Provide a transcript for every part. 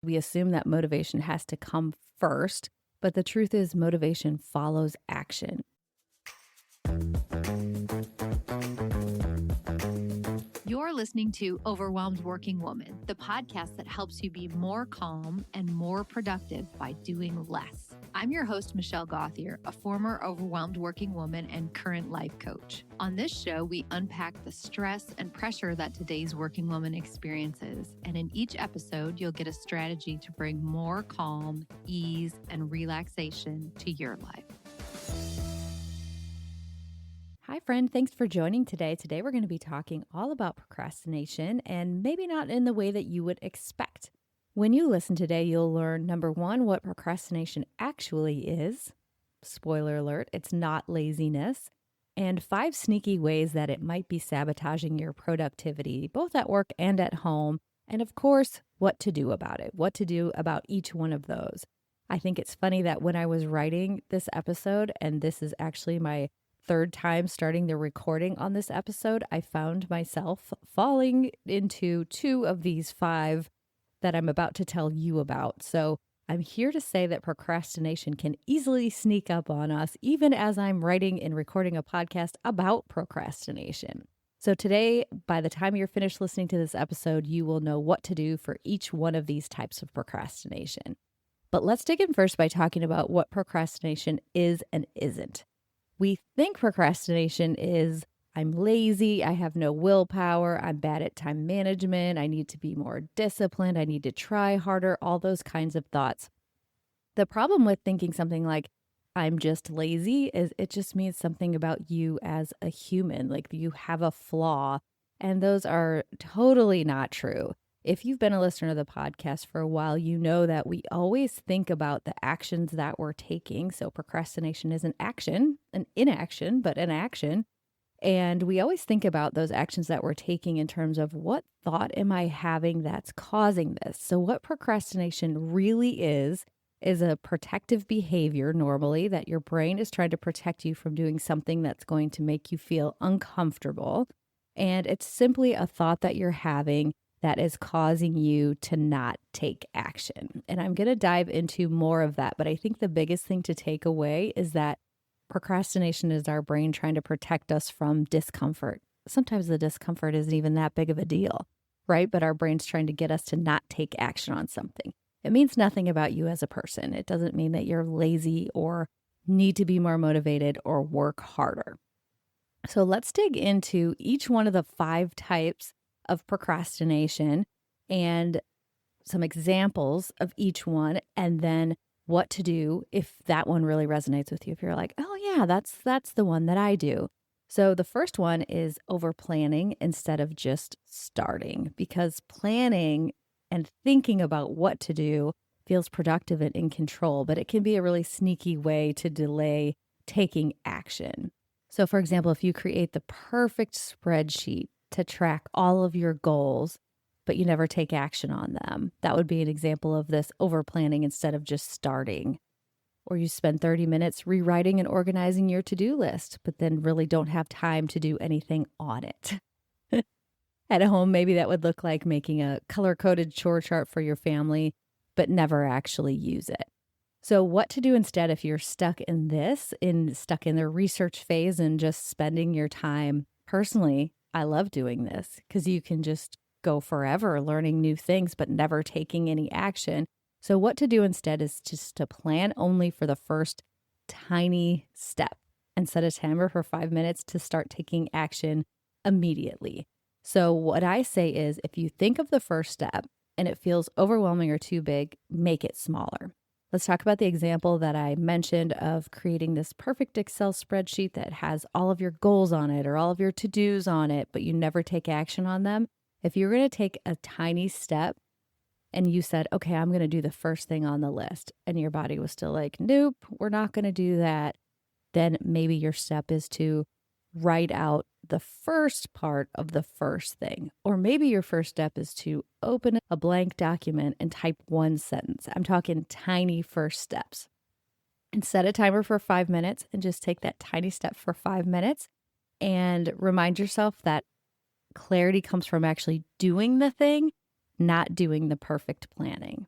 We assume that motivation has to come first, but the truth is motivation follows action. You're listening to Overwhelmed Working Woman, the podcast that helps you be more calm and more productive by doing less. I'm your host, Michelle Gauthier, a former overwhelmed working woman and current life coach. On this show, we unpack the stress and pressure that today's working woman experiences. And in each episode, you'll get a strategy to bring more calm, ease, and relaxation to your life. Hi, friend. Thanks for joining today. Today, we're going to be talking all about procrastination and maybe not in the way that you would expect. When you listen today, you'll learn, number one, what procrastination actually is. Spoiler alert, it's not laziness. And 5 sneaky ways that it might be sabotaging your productivity, both at work and at home. And of course, what to do about it, what to do about each one of those. I think it's funny that when I was writing this episode, and this is actually my third time starting the recording on this episode, I found myself falling into 2 of these 5 that I'm about to tell you about. So I'm here to say that procrastination can easily sneak up on us, even as I'm writing and recording a podcast about procrastination. So today, by the time you're finished listening to this episode, you will know what to do for each one of these types of procrastination. But let's dig in first by talking about what procrastination is and isn't. We think procrastination is, I'm lazy, I have no willpower, I'm bad at time management, I need to be more disciplined, I need to try harder, all those kinds of thoughts. The problem with thinking something like, I'm just lazy, is it just means something about you as a human, like you have a flaw, and those are totally not true. If you've been a listener to the podcast for a while, you know that we always think about the actions that we're taking. So procrastination is an action, an inaction, but an action. And we always think about those actions that we're taking in terms of what thought am I having that's causing this? So what procrastination really is a protective behavior normally that your brain is trying to protect you from doing something that's going to make you feel uncomfortable. And it's simply a thought that you're having that is causing you to not take action. And I'm going to dive into more of that. But I think the biggest thing to take away is that procrastination is our brain trying to protect us from discomfort. Sometimes the discomfort isn't even that big of a deal, right? But our brain's trying to get us to not take action on something. It means nothing about you as a person. It doesn't mean that you're lazy or need to be more motivated or work harder. So let's dig into each one of the 5 types of procrastination and some examples of each one, and then what to do if that one really resonates with you. If you're like, oh yeah, that's the one that I do. So the first one is over planning instead of just starting, because planning and thinking about what to do feels productive and in control, but it can be a really sneaky way to delay taking action. So for example, if you create the perfect spreadsheet to track all of your goals, but you never take action on them, that would be an example of this over planning instead of just starting. Or you spend 30 minutes rewriting and organizing your to-do list, but then really don't have time to do anything on it. At home, maybe that would look like making a color-coded chore chart for your family, but never actually use it. So what to do instead if you're stuck in the research phase and just spending your time? Personally, I love doing this because you can just go forever learning new things, but never taking any action. So what to do instead is just to plan only for the first tiny step and set a timer for 5 minutes to start taking action immediately. So what I say is, if you think of the first step and it feels overwhelming or too big, make it smaller. Let's talk about the example that I mentioned of creating this perfect Excel spreadsheet that has all of your goals on it or all of your to-dos on it, but you never take action on them. If you're going to take a tiny step and you said, okay, I'm going to do the first thing on the list, and your body was still like, nope, we're not going to do that, then maybe your step is to write out the first part of the first thing. Or maybe your first step is to open a blank document and type 1 sentence. I'm talking tiny first steps. And set a timer for 5 minutes and just take that tiny step for 5 minutes and remind yourself that clarity comes from actually doing the thing, not doing the perfect planning.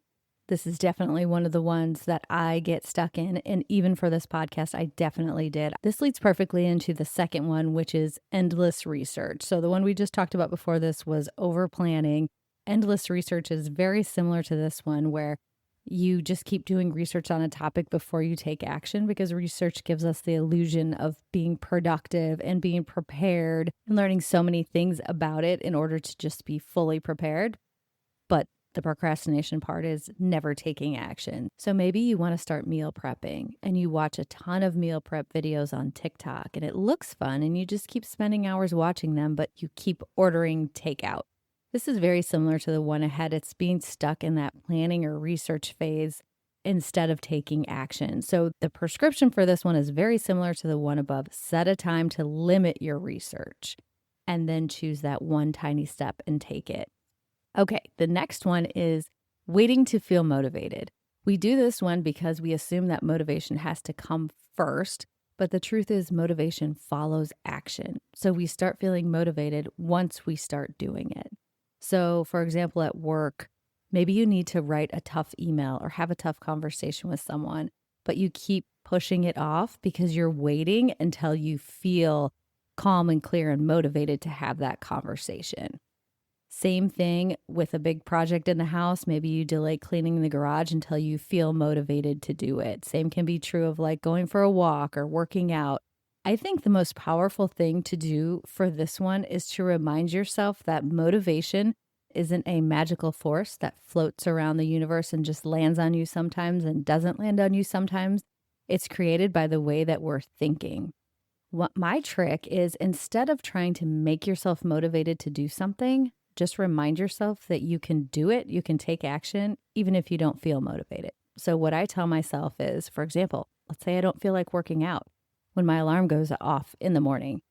This is definitely one of the ones that I get stuck in. And even for this podcast, I definitely did. This leads perfectly into the second one, which is endless research. So the one we just talked about before this was over planning. Endless research is very similar to this one, where you just keep doing research on a topic before you take action, because research gives us the illusion of being productive and being prepared and learning so many things about it in order to just be fully prepared. But the procrastination part is never taking action. So maybe you want to start meal prepping and you watch a ton of meal prep videos on TikTok and it looks fun and you just keep spending hours watching them, but you keep ordering takeout. This is very similar to the one ahead. It's being stuck in that planning or research phase instead of taking action. So the prescription for this one is very similar to the one above. Set a time to limit your research and then choose that one tiny step and take it. Okay, the next one is waiting to feel motivated. We do this one because we assume that motivation has to come first, but the truth is motivation follows action. So we start feeling motivated once we start doing it. So for example, at work, maybe you need to write a tough email or have a tough conversation with someone, but you keep pushing it off because you're waiting until you feel calm and clear and motivated to have that conversation. Same thing with a big project in the house. Maybe you delay cleaning the garage until you feel motivated to do it. Same can be true of like going for a walk or working out. I think the most powerful thing to do for this one is to remind yourself that motivation isn't a magical force that floats around the universe and just lands on you sometimes and doesn't land on you sometimes. It's created by the way that we're thinking. What my trick is, instead of trying to make yourself motivated to do something, just remind yourself that you can do it, you can take action, even if you don't feel motivated. So what I tell myself is, for example, let's say I don't feel like working out when my alarm goes off in the morning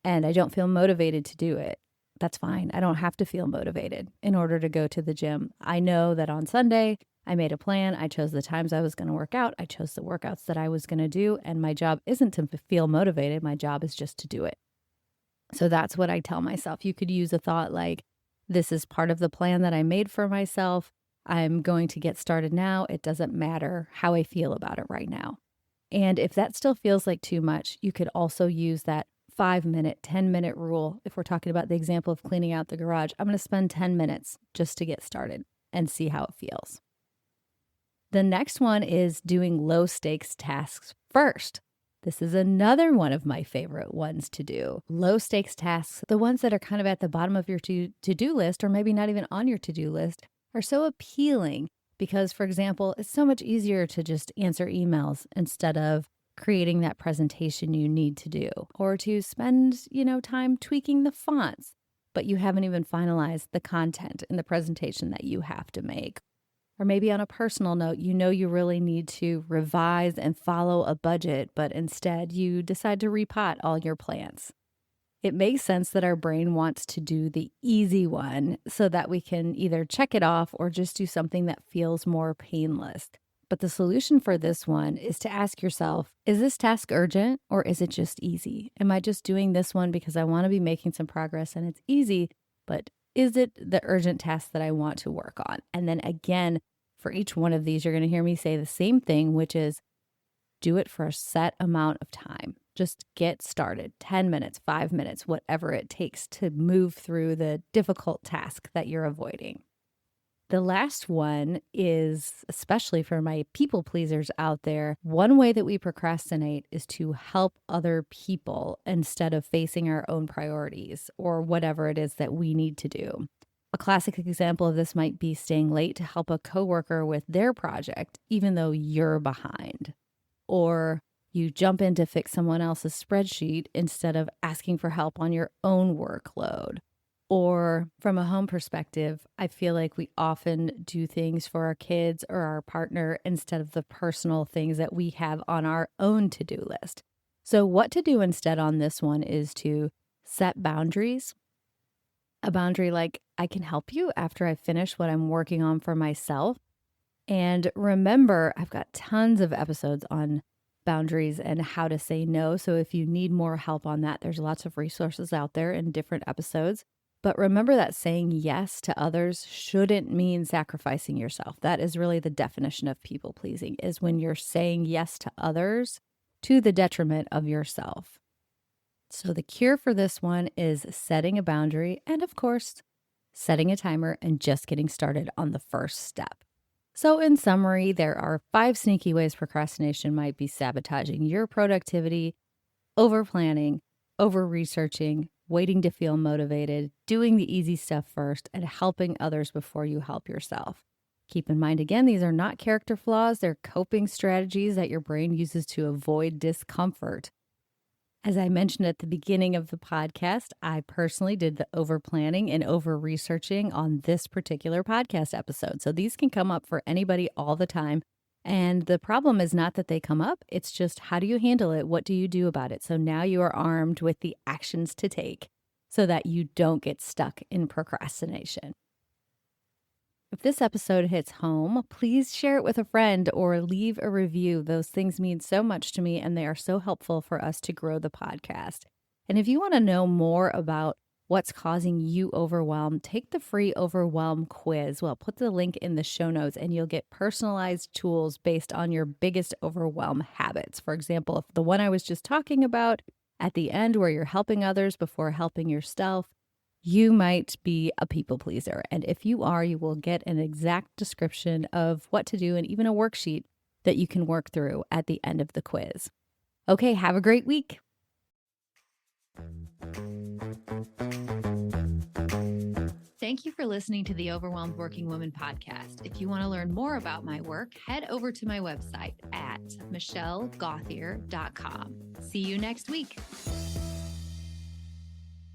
and I don't feel motivated to do it. That's fine. I don't have to feel motivated in order to go to the gym. I know that on Sunday, I made a plan. I chose the times I was going to work out. I chose the workouts that I was going to do. And my job isn't to feel motivated. My job is just to do it. So that's what I tell myself. You could use a thought like, this is part of the plan that I made for myself. I'm going to get started now. It doesn't matter how I feel about it right now. And if that still feels like too much, you could also use that 5-minute, 10-minute rule. If we're talking about the example of cleaning out the garage, I'm going to spend 10 minutes just to get started and see how it feels. The next one is doing low stakes tasks first. This is another one of my favorite ones to do. Low stakes tasks, the ones that are kind of at the bottom of your to-do list, or maybe not even on your to-do list, are so appealing because, for example, it's so much easier to just answer emails instead of creating that presentation you need to do, or to spend, time tweaking the fonts, but you haven't even finalized the content in the presentation that you have to make. Or maybe on a personal note, you really need to revise and follow a budget, but instead you decide to repot all your plants. It makes sense that our brain wants to do the easy one so that we can either check it off or just do something that feels more painless. But the solution for this one is to ask yourself, is this task urgent or is it just easy? Am I just doing this one because I want to be making some progress and it's easy, but is it the urgent task that I want to work on? And then again, for each one of these, you're going to hear me say the same thing, which is do it for a set amount of time. Just get started, 10 minutes, 5 minutes, whatever it takes to move through the difficult task that you're avoiding. The last one is, especially for my people pleasers out there, one way that we procrastinate is to help other people instead of facing our own priorities or whatever it is that we need to do. A classic example of this might be staying late to help a coworker with their project, even though you're behind. Or you jump in to fix someone else's spreadsheet instead of asking for help on your own workload. Or from a home perspective, I feel like we often do things for our kids or our partner instead of the personal things that we have on our own to-do list. So what to do instead on this one is to set boundaries. A boundary like, I can help you after I finish what I'm working on for myself. And remember, I've got tons of episodes on boundaries and how to say no. So if you need more help on that, there's lots of resources out there in different episodes. But remember that saying yes to others shouldn't mean sacrificing yourself. That is really the definition of people pleasing, is when you're saying yes to others to the detriment of yourself. So the cure for this one is setting a boundary and, of course, setting a timer and just getting started on the first step. So in summary, there are 5 sneaky ways procrastination might be sabotaging your productivity: over planning, over researching, waiting to feel motivated, doing the easy stuff first, and helping others before you help yourself. Keep in mind, again, these are not character flaws. They're coping strategies that your brain uses to avoid discomfort. As I mentioned at the beginning of the podcast, I personally did the over planning and over researching on this particular podcast episode. So these can come up for anybody all the time. And the problem is not that they come up, it's just how do you handle it? What do you do about it? So now you are armed with the actions to take so that you don't get stuck in procrastination. If this episode hits home, please share it with a friend or leave a review. Those things mean so much to me, and they are so helpful for us to grow the podcast. And if you want to know more about what's causing you overwhelm, take the free Overwhelm quiz. Well, put the link in the show notes, and you'll get personalized tools based on your biggest overwhelm habits. For example, if the one I was just talking about at the end, where you're helping others before helping yourself, you might be a people pleaser. And if you are, you will get an exact description of what to do and even a worksheet that you can work through at the end of the quiz. Okay, have a great week. Thank you for listening to the Overwhelmed Working Woman podcast. If you want to learn more about my work, head over to my website at michellegothier.com. See you next week.